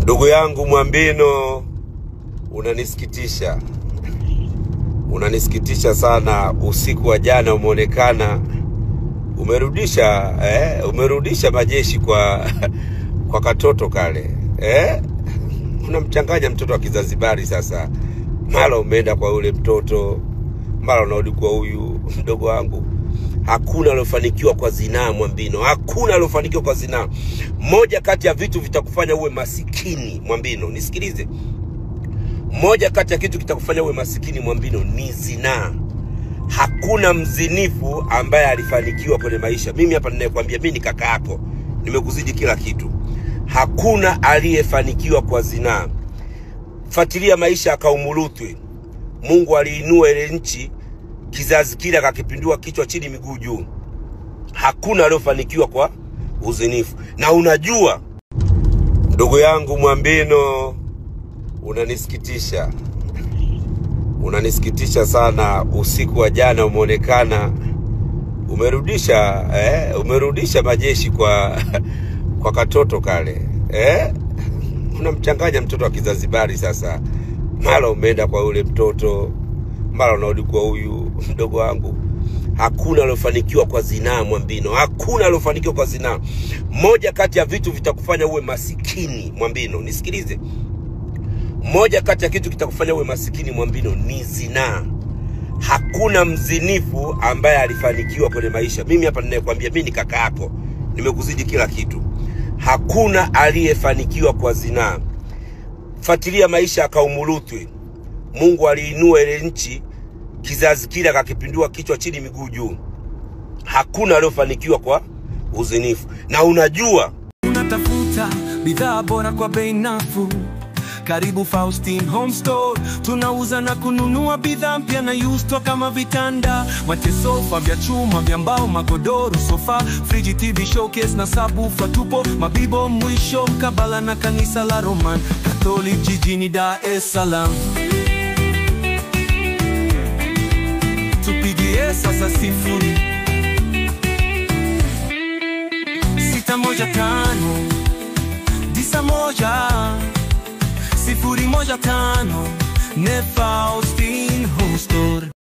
Ndugu yangu Mwambino, unanisikitisha sana. Usiku wa jana umeonekana umerudisha majeshi kwa katoto kale. Unamchanganya mtoto wa Kizanzibari sasa. Mara umeenda kwa yule mtoto, mara unarudi kwa huyu mdogo wangu. Hakuna alofanikiwa kwa zinaa Mwambino. Hakuna alofanikiwa kwa zinaa. Moja kati ya vitu vitakufanya uwe masikini Mwambino, nisikilize. Moja kati ya kitu kitakufanya uwe masikini Mwambino ni zinaa. Hakuna mzinifu ambaye alifanikiwa kwenye maisha. Mimi hapa ninayekwambia, mimi ni kaka yako, nimekuzidi kila kitu. Hakuna aliyefanikiwa kwa zinaa. Fuatilia maisha ya kaumu Lutu. Mungu aliinua ile nchi, kizazi kile akakipindua kichwa chini miguu juu. Hakuna aliyofanikiwa kwa uzinifu. Na unajua ndugu yangu Mwambino, unanisikitisha sana. Usiku wa jana umeonekana umerudisha majeshi kwa katoto kale. Unamchanganya mtoto wa Kizanzibari sasa. Mara umeenda kwa yule mtoto, mara unarudi kwa huyu mdogo wangu. Hakuna alofanikiwa kwa zinaa Mwambino. Hakuna alofanikiwa kwa zinaa. Moja kati ya vitu vitakufanya uwe masikini Mwambino, nisikilize. Moja kati ya kitu kitakufanya uwe masikini Mwambino ni zinaa. Hakuna mzinifu ambaye alifanikiwa kwenye maisha. Mimi hapa ninayekwambia, mimi ni kaka yako, nimekuzidi kila kitu. Hakuna aliyefanikiwa kwa zinaa. Fuatilia maisha ya kaumu Lutu. Mungu aliinua ile nchi, kizazi kile akakipindua kichwa chini miguu juu. Hakuna aliyofanikiwa kwa uzinifu. Na unajua unatafuta bidhaa bora kwa bei nafuu, karibu Faustine Home Store. Tunauza na kununua bidhaa mpya na used kama vitanda, matesofa vya chuma, vya mbao, magodoro, sofa, friji, TV, showcase na subwoofer. Tupo Mabibo mwisho mkabala na kanisa la Roman Catholic jijini Dar es Salaam. Tupigie sasa 0615 015 Faustine Home Store.